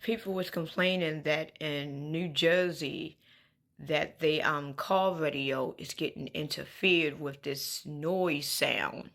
People was complaining that in New Jersey that the car radio is getting interfered with this noise sound.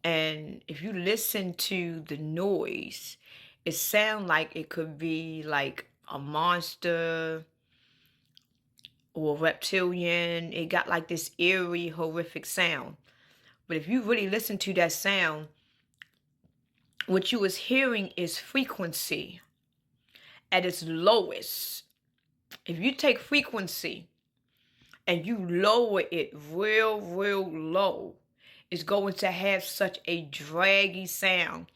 And if you listen to the noise, it sounds like it could be like a monster or a reptilian. It got like this eerie, horrific sound. But if you really listen to that sound, what you was hearing is frequency at its lowest. If you take frequency and you lower it real low, it's going to have such a draggy sound.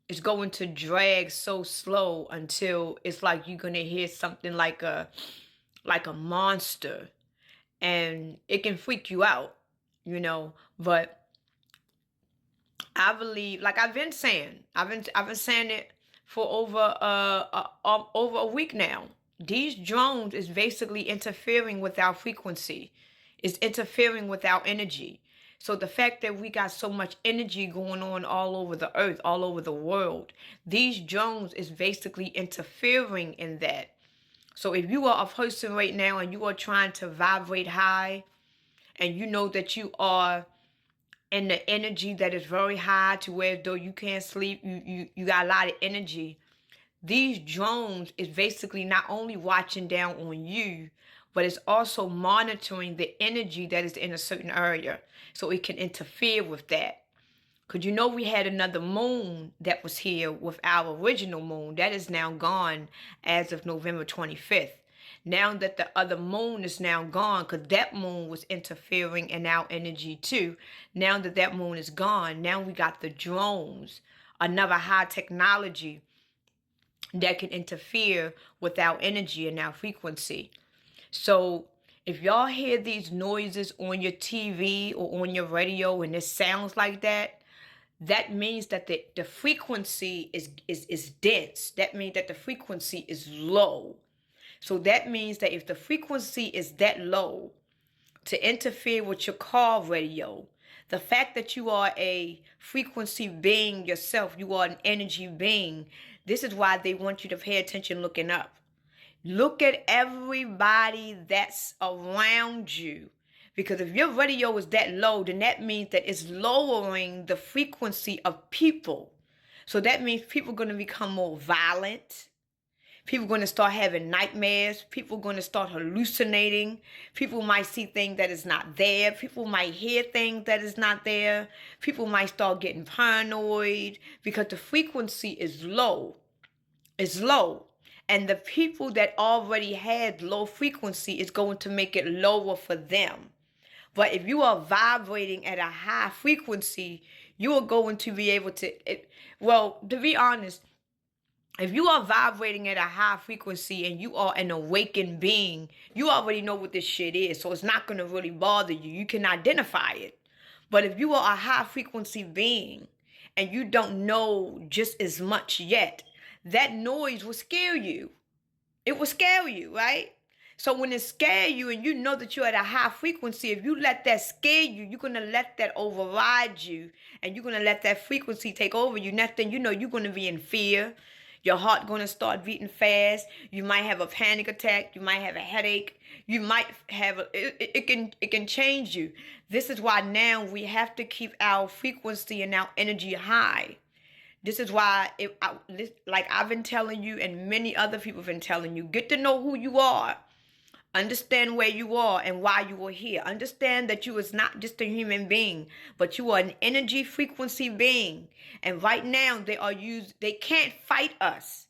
It's going to drag so slow until it's like you're going to hear something like a monster, and it can freak you out, but I believe, like I've been saying it for over a week now. These drones is basically interfering with our frequency. It's interfering with our energy. So the fact that we got so much energy going on all over the earth, all over the world, these drones is basically interfering in that. So if you are a person right now and you are trying to vibrate high, and you know that you are in the energy that is very high to where though you can't sleep, you got a lot of energy, these drones is basically not only watching down on you, but it's also monitoring the energy that is in a certain area. So it can interfere with that. Because we had another moon that was here with our original moon. That is now gone as of November 25th. Now that the other moon is now gone, because that moon was interfering in our energy too. Now that that moon is gone, now we got the drones, another high technology that can interfere with our energy and our frequency. So if y'all hear these noises on your TV or on your radio and it sounds like that, that means that the frequency is dense. That means that the frequency is low. So that means that if the frequency is that low to interfere with your car radio, the fact that you are a frequency being yourself, you are an energy being, this is why they want you to pay attention looking up. Look at everybody that's around you. Because if your radio is that low, then that means that it's lowering the frequency of people. So that means people are going to become more violent. People are going to start having nightmares. People are going to start hallucinating. People might see things that is not there. People might hear things that is not there. People might start getting paranoid because the frequency is low. It's low. And the people that already had low frequency is going to make it lower for them. But if you are vibrating at a high frequency, you are going to be able to, to be honest, if you are vibrating at a high frequency and you are an awakened being, you already know what this shit is. So it's not going to really bother you. You can identify it. But if you are a high frequency being and you don't know just as much yet, that noise will scare you. It will scare you, right? So when it scares you and you know that you're at a high frequency, if you let that scare you, you're going to let that override you and you're going to let that frequency take over you. Next thing you know, you're going to be in fear. Your heart going to start beating fast. You might have a panic attack. You might have a headache. You might have it can change you. This is why now we have to keep our frequency and our energy high. This is why, like I've been telling you and many other people have been telling you, get to know who you are. Understand where you are and why you are here. Understand that you is not just a human being, but you are an energy frequency being. And right now they can't fight us.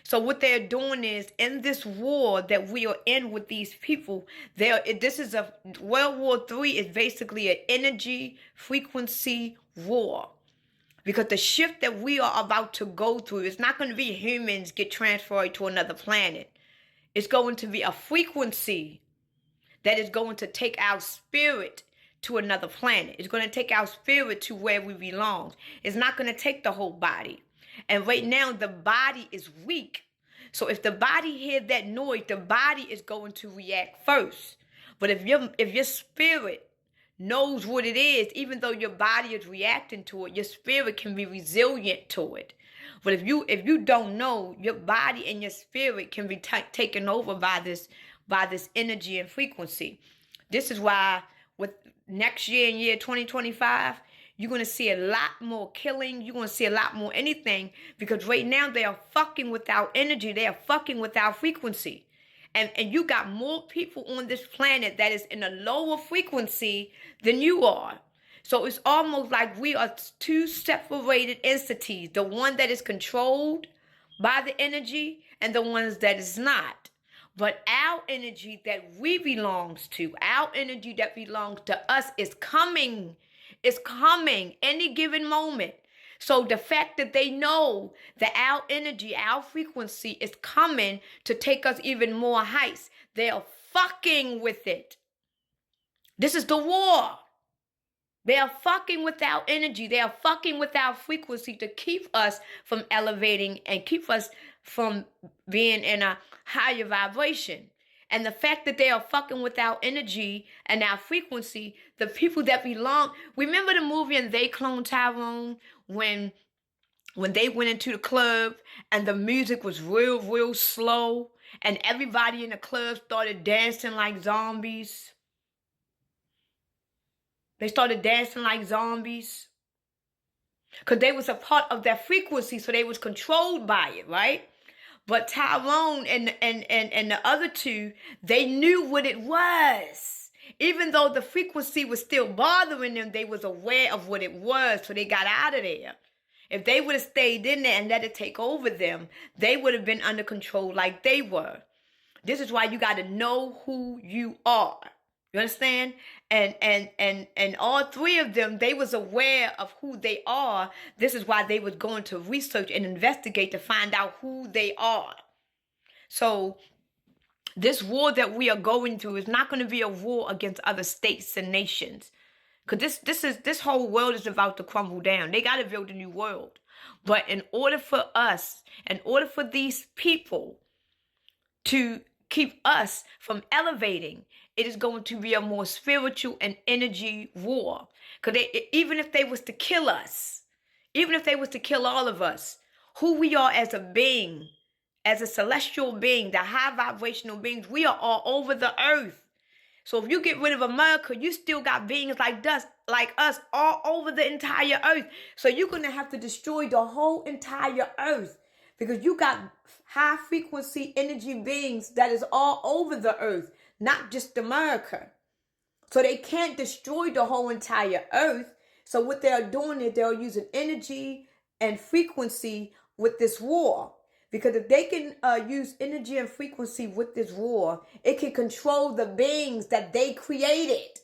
So what they're doing is, in this war that we are in with these people, this is a World War III is basically an energy frequency war. Because the shift that we are about to go through is not going to be humans get transferred to another planet. It's going to be a frequency that is going to take our spirit to another planet. It's going to take our spirit to where we belong. It's not going to take the whole body. And right now, the body is weak. So if the body hears that noise, the body is going to react first. But if your spirit knows what it is, even though your body is reacting to it, your spirit can be resilient to it. But if you don't know, your body and your spirit can be taken over by this energy and frequency. This is why with next year in year 2025, you're going to see a lot more killing. You're going to see a lot more anything, because right now they are fucking without energy. They are fucking without frequency. And you got more people on this planet that is in a lower frequency than you are. So it's almost like we are two separated entities. The one that is controlled by the energy and the ones that is not. But our energy that we belongs to, our energy that belongs to us is coming any given moment. So the fact that they know that our energy, our frequency is coming to take us even more heights, they are fucking with it. This is the war. They are fucking with our energy. They are fucking with our frequency to keep us from elevating and keep us from being in a higher vibration. And the fact that they are fucking with our energy and our frequency, the people that belong. Remember the movie And They Cloned Tyrone, when they went into the club and the music was real slow and everybody in the club started dancing like zombies? They started dancing like zombies because they was a part of that frequency, so they was controlled by it, right? But Tyrone and the other two, they knew what it was. Even though the frequency was still bothering them, they was aware of what it was, so they got out of there. If they would have stayed in there and let it take over them, they would have been under control like they were. This is why you got to know who you are. You understand? And all three of them, they was aware of who they are. This is why they was going to research and investigate to find out who they are. So this war that we are going through is not going to be a war against other states and nations. Because this whole world is about to crumble down. They got to build a new world. But in order for these people to keep us from elevating, it is going to be a more spiritual and energy war. Because even if they was to kill us, even if they was to kill all of us, who we are as a being, as a celestial being, the high vibrational beings, we are all over the earth. So if you get rid of America, you still got beings like us all over the entire earth. So you're going to have to destroy the whole entire earth, because you got high frequency energy beings that is all over the earth, not just America. So they can't destroy the whole entire earth. So what they're doing is they're using energy and frequency with this war. Because if they can use energy and frequency with this war, it can control the beings that they created.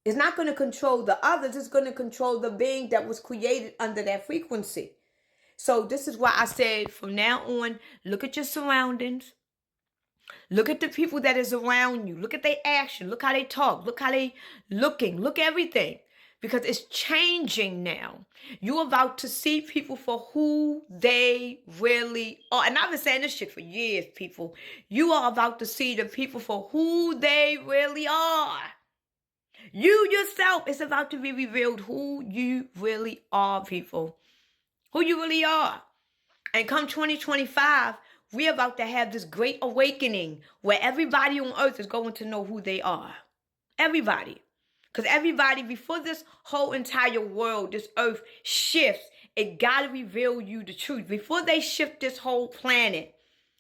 It's not going to control the others. It's going to control the being that was created under that frequency. So this is why I said from now on, look at your surroundings. Look at the people that is around you. Look at their action. Look how they talk. Look how they looking. Look everything. Because it's changing now. You're about to see people for who they really are. And I've been saying this shit for years, people. You are about to see the people for who they really are. You yourself, is about to be revealed who you really are, people. Who you really are. And come 2025, we're about to have this great awakening where everybody on earth is going to know who they are. Everybody. Because everybody, before this whole entire world, this earth shifts, it got to reveal you the truth. Before they shift this whole planet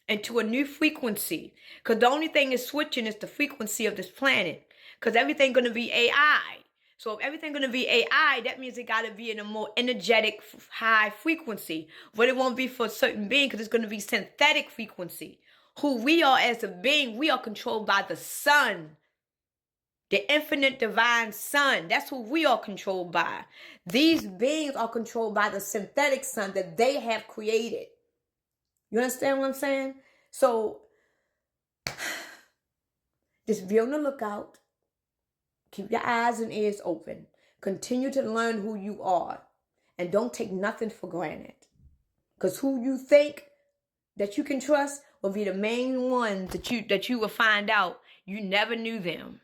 into a new frequency. Because the only thing is switching is the frequency of this planet. Because everything going to be AI. So if everything going to be AI, that means it got to be in a more energetic, high frequency. But it won't be for a certain being, because it's going to be synthetic frequency. Who we are as a being, we are controlled by the sun. The infinite divine sun. That's who we are controlled by. These beings are controlled by the synthetic sun that they have created. You understand what I'm saying? So, just be on the lookout. Keep your eyes and ears open. Continue to learn who you are. And don't take nothing for granted. Because who you think that you can trust will be the main ones that you will find out you never knew them.